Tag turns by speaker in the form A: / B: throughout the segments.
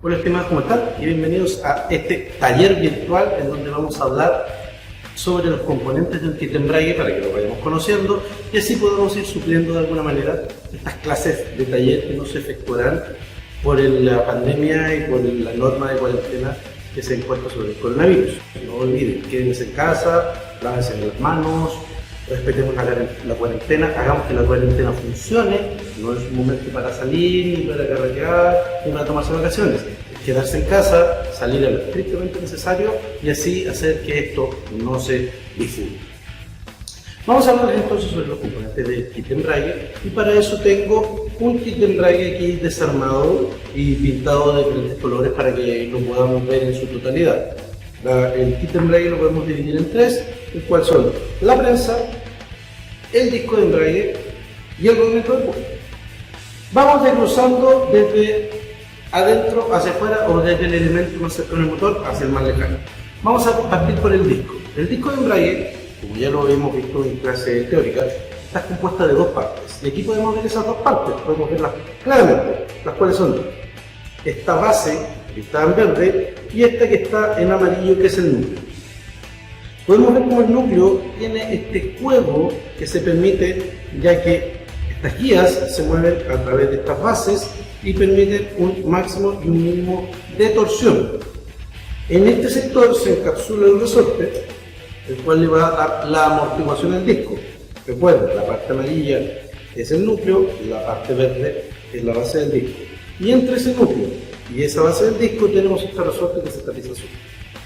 A: Hola estimados, ¿cómo están? Y bienvenidos a este taller virtual en donde vamos a hablar sobre los componentes de un kit de embrague para que lo vayamos conociendo y así podamos ir supliendo de alguna manera estas clases de taller que no se efectuarán por la pandemia y por la norma de cuarentena que se ha impuesto sobre el coronavirus. No olviden, quédense en casa, lávense las manos, respetemos la cuarentena, hagamos que la cuarentena funcione. No es un momento para salir, ni para carretear, ni para tomarse vacaciones. Es quedarse en casa, salir a lo estrictamente necesario y así hacer que esto no se difunda. Vamos a hablar entonces sobre los componentes del kit de embrague y para eso tengo un kit de embrague aquí desarmado y pintado de diferentes colores para que lo podamos ver en su totalidad. El kit de embrague lo podemos dividir en tres, el cual son la prensa, el disco de embrague y el rodamiento de puerta. Vamos desglosando desde adentro hacia afuera o desde el elemento más cercano al motor hacia el más lejano. Vamos a partir por el disco. El disco de embrague, como ya lo hemos visto en clase teórica, está compuesta de dos partes. Y aquí podemos ver esas dos partes, podemos verlas claramente, las cuales son esta base que está en verde y esta que está en amarillo, que es el núcleo. Podemos ver cómo el núcleo tiene este juego que se permite, ya que estas guías se mueven a través de estas bases y permiten un máximo y un mínimo de torsión. En este sector se encapsula el resorte, el cual le va a dar la amortiguación al disco. Recuerden, la parte amarilla es el núcleo, la parte verde es la base del disco. Y entre ese núcleo y esa base del disco tenemos este resorte que se tapiza azul.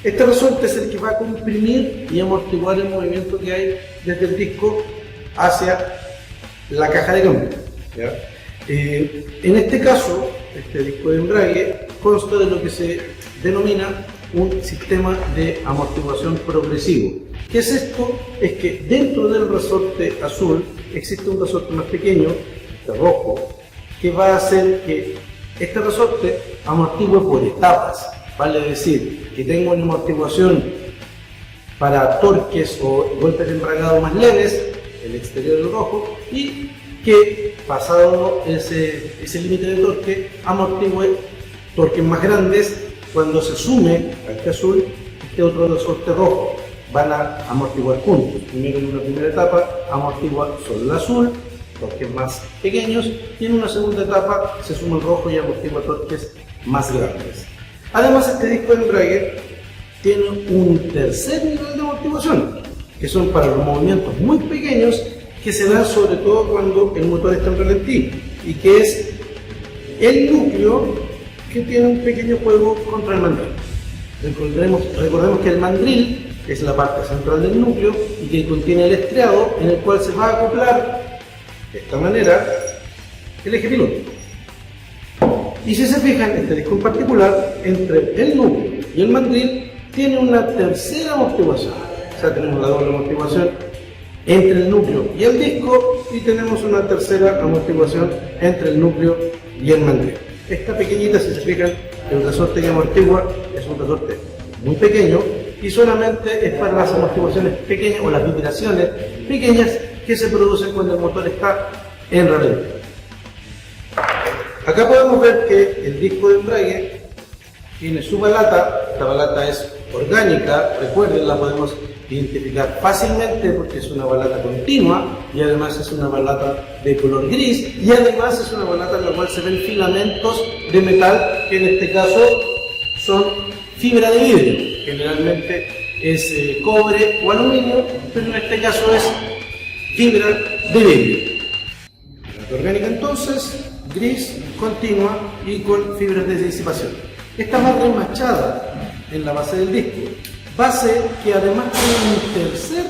A: Este resorte es el que va a comprimir y amortiguar el movimiento que hay desde el disco hacia la caja de cambio. En este caso, este disco de embrague consta de lo que se denomina un sistema de amortiguación progresivo. ¿Qué es esto? Es que dentro del resorte azul existe un resorte más pequeño, este rojo, que va a hacer que este resorte amortigue por etapas. Vale decir, que tengo una amortiguación para torques o golpes de embragado más leves, el exterior del rojo, y que pasado ese límite de torque, amortigue torques más grandes cuando se sume a este azul, este otro resorte rojo. Van a amortiguar juntos. Primero, en una primera etapa, amortigua solo el azul, torques más pequeños, y en una segunda etapa se suma el rojo y amortigua torques más grandes. Además, este disco de embrague tiene un tercer nivel de amortiguación, que son para los movimientos muy pequeños que se dan sobre todo cuando el motor está en ralentí, y que es el núcleo que tiene un pequeño juego contra el mandril. Recordemos que el mandril es la parte central del núcleo y que contiene el estriado en el cual se va a acoplar de esta manera el eje piloto. Y si se fijan, este disco en particular, entre el núcleo y el mandril, tiene una tercera amortiguación. O sea, tenemos la doble amortiguación entre el núcleo y el disco y tenemos una tercera amortiguación entre el núcleo y el mandril. Esta pequeñita, si se fijan, el resorte que amortigua es un resorte muy pequeño y solamente es para las amortiguaciones pequeñas o las vibraciones pequeñas que se producen cuando el motor está en ralentí. Acá podemos ver que el disco de embrague tiene su balata. Esta balata es orgánica, recuerden, la podemos identificar fácilmente porque es una balata continua y además es una balata de color gris y además es una balata en la cual se ven filamentos de metal que en este caso son fibra de vidrio, generalmente es cobre o aluminio, pero en este caso es fibra de vidrio. Balata orgánica entonces, gris, continua y con fibras de disipación. Esta va remachada en la base del disco, base que además tiene un tercer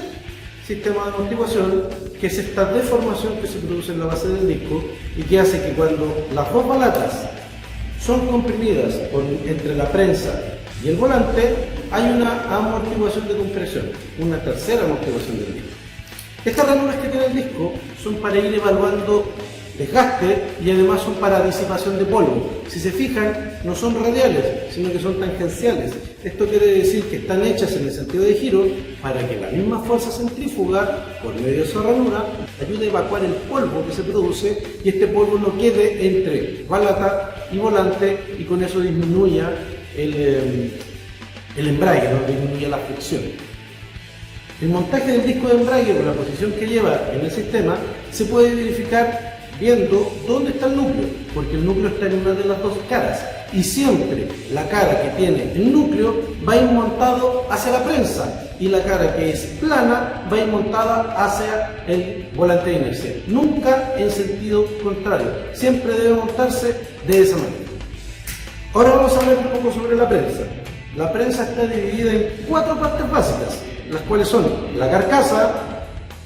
A: sistema de amortiguación, que es esta deformación que se produce en la base del disco y que hace que cuando las dos balatas son comprimidas entre la prensa y el volante, hay una amortiguación de compresión, una tercera amortiguación del disco. Estas ranuras que tiene el disco son para ir evaluando desgaste y además son para disipación de polvo. Si se fijan, no son radiales, sino que son tangenciales. Esto quiere decir que están hechas en el sentido de giro para que la misma fuerza centrífuga, por medio de esa ranura, ayude a evacuar el polvo que se produce y este polvo no quede entre balata y volante, y con eso disminuya el embrague, ¿no? Disminuya la fricción. El montaje del disco de embrague con la posición que lleva en el sistema se puede verificar viendo dónde está el núcleo, porque el núcleo está en una de las dos caras, y siempre la cara que tiene el núcleo va a ir montado hacia la prensa, y la cara que es plana va a ir montada hacia el volante de inercia, nunca en sentido contrario, siempre debe montarse de esa manera. Ahora vamos a hablar un poco sobre la prensa. La prensa está dividida en 4 partes básicas, las cuales son la carcasa,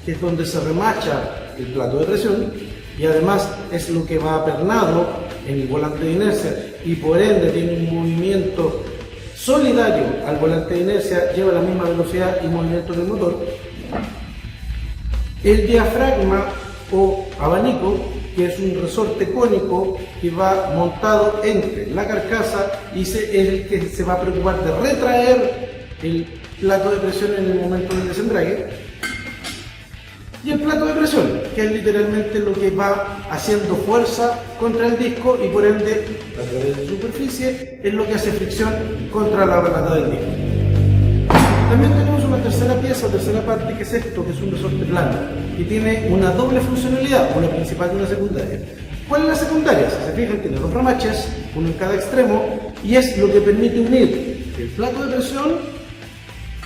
A: que es donde se remacha el plato de presión, y además es lo que va apernado en el volante de inercia, y por ende tiene un movimiento solidario al volante de inercia, lleva la misma velocidad y movimiento del motor. El diafragma o abanico, que es un resorte cónico que va montado entre la carcasa y es el que se va a preocupar de retraer el plato de presión en el momento del desembrague. Y el plato de presión, que es literalmente lo que va haciendo fuerza contra el disco y por ende, a través de superficie, es lo que hace fricción contra la barrata del disco. También tenemos una tercera pieza, tercera parte, que es esto, que es un resorte plano, que tiene una doble funcionalidad, una principal y una secundaria. ¿Cuál es la secundaria? Si se fijan, tiene 2 remaches, uno en cada extremo, y es lo que permite unir el plato de presión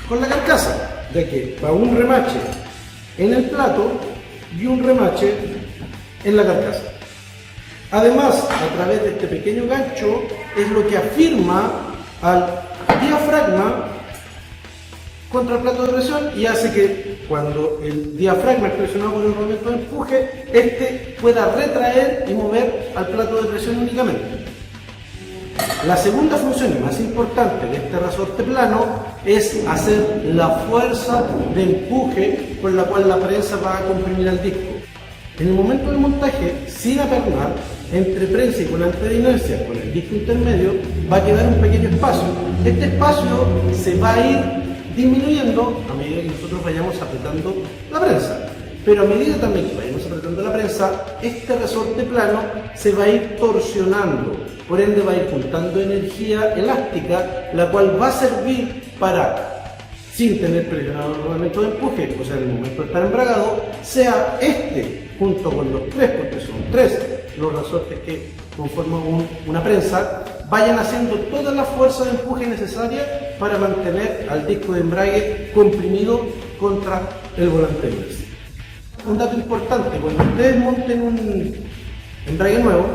A: con la carcasa, ya que va un remache en el plato y un remache en la carcasa. Además, a través de este pequeño gancho es lo que afirma al diafragma contra el plato de presión y hace que cuando el diafragma es presionado por el movimiento de empuje, este pueda retraer y mover al plato de presión únicamente. La segunda función y más importante de este resorte plano es hacer la fuerza de empuje con la cual la prensa va a comprimir al disco. En el momento del montaje, sin apernar, entre prensa y volante de inercia con el disco intermedio va a quedar un pequeño espacio. Este espacio se va a ir disminuyendo a medida que nosotros vayamos apretando la prensa. Pero a medida también que vayamos apretando la prensa, este resorte plano se va a ir torsionando, por ende va a ir juntando energía elástica, la cual va a servir para, sin tener presionado el movimiento de empuje, o sea, en el momento de estar embragado, sea este, junto con los 3, porque son 3 los resortes que conforman una prensa, vayan haciendo toda la fuerza de empuje necesaria para mantener al disco de embrague comprimido contra el volante de inercia. Un dato importante, cuando ustedes monten un embrague nuevo,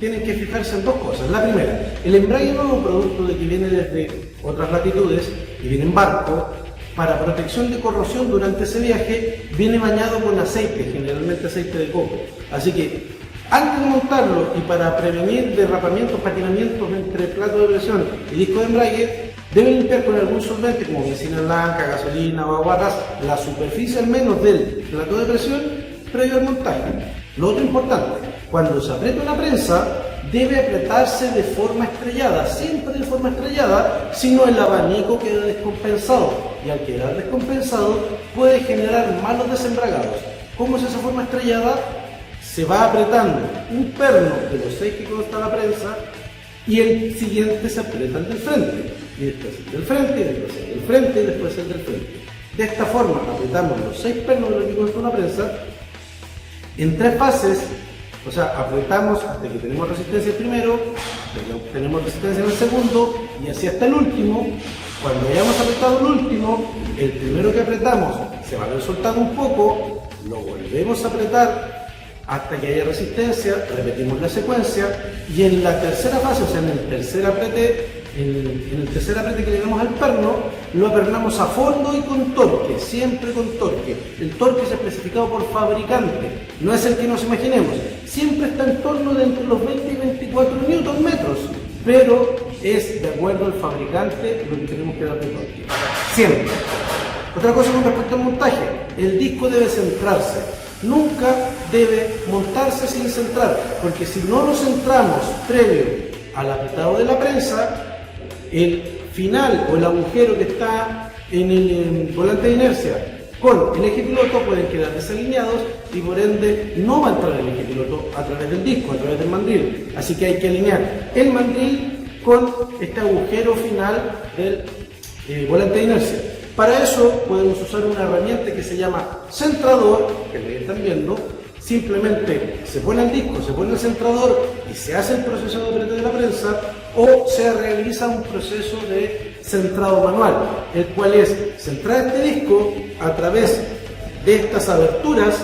A: tienen que fijarse en 2 cosas. La primera, el embrague nuevo, producto de que viene desde otras latitudes y viene en barco, para protección de corrosión durante ese viaje, viene bañado con aceite, generalmente aceite de coco. Así que antes de montarlo y para prevenir derrapamientos, patinamientos entre plato de presión y disco de embrague, deben limpiar con algún solvente como benzina blanca, gasolina o aguarrás la superficie al menos del plato de presión previo al montaje. Lo otro importante, cuando se aprieta una prensa, debe apretarse de forma estrellada, siempre de forma estrellada, si no el abanico queda descompensado y al quedar descompensado puede generar malos desembragados. ¿Cómo es esa forma estrellada? Se va apretando un perno de los 6 que consta la prensa y el siguiente se aprieta el del frente, y después el del frente, y después el del frente, y después el del frente. De esta forma apretamos los 6 pernos de los que consta una prensa en 3 fases, o sea, apretamos hasta que tenemos resistencia el primero, hasta que tenemos resistencia en el segundo, y así hasta el último. Cuando hayamos apretado el último, el primero que apretamos se va a haber soltado un poco, lo volvemos a apretar hasta que haya resistencia, repetimos la secuencia y en la tercera fase, o sea en el tercer aprete que le damos al perno, lo apernamos a fondo y con torque, siempre con torque. El torque es especificado por fabricante, no es el que nos imaginemos, siempre está en torno de entre los 20 y 24 Nm, pero es de acuerdo al fabricante lo que tenemos que dar de torque, siempre. Otra cosa con respecto al montaje, el disco debe centrarse. Nunca debe montarse sin centrar, porque si no lo centramos previo al apretado de la prensa, el final o el agujero que está en el volante de inercia con el eje piloto pueden quedar desalineados y por ende no va a entrar el eje piloto a través del disco, a través del mandril. Así que hay que alinear el mandril con este agujero final del volante de inercia. Para eso podemos usar una herramienta que se llama centrador, que le están viendo. Simplemente se pone el disco, se pone el centrador y se hace el proceso de apriete de la prensa, o se realiza un proceso de centrado manual, el cual es centrar este disco a través de estas aberturas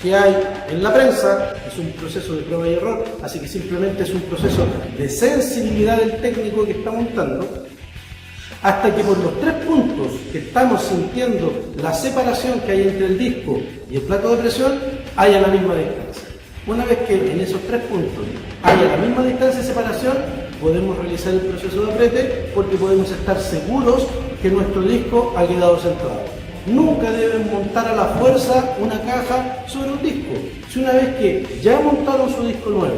A: que hay en la prensa. Es un proceso de prueba y error, así que simplemente es un proceso de sensibilidad del técnico que está montando, hasta que por los 3 puntos que estamos sintiendo la separación que hay entre el disco y el plato de presión haya la misma distancia. Una vez que en esos 3 puntos haya la misma distancia de separación, podemos realizar el proceso de apriete, porque podemos estar seguros que nuestro disco ha quedado centrado. Nunca deben montar a la fuerza una caja sobre un disco. Si una vez que ya montaron su disco nuevo,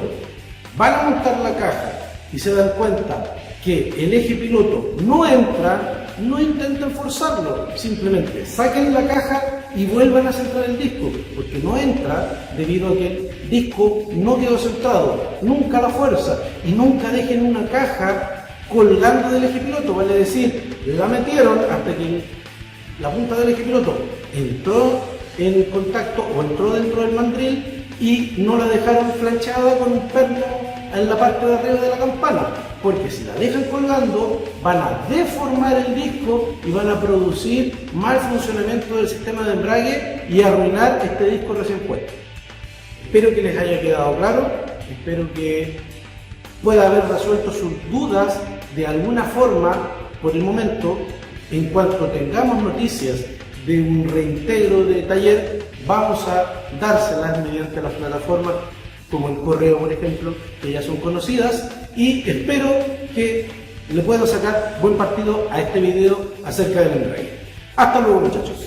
A: van a montar la caja y se dan cuenta que el eje piloto no entra, no intenten forzarlo, simplemente saquen la caja y vuelvan a centrar el disco, porque no entra debido a que el disco no quedó centrado. Nunca la fuerza y nunca dejen una caja colgando del eje piloto, vale decir, la metieron hasta que la punta del eje piloto entró en contacto o entró dentro del mandril y no la dejaron planchada con un perno en la parte de arriba de la campana, porque si la dejan colgando van a deformar el disco y van a producir mal funcionamiento del sistema de embrague y arruinar este disco recién puesto. Espero que les haya quedado claro, espero que pueda haber resuelto sus dudas de alguna forma. Por el momento, en cuanto tengamos noticias de un reintegro de taller, vamos a dárselas mediante las plataformas como el correo, por ejemplo, que ya son conocidas, y espero que le pueda sacar buen partido a este video acerca del embrague. Hasta luego, muchachos.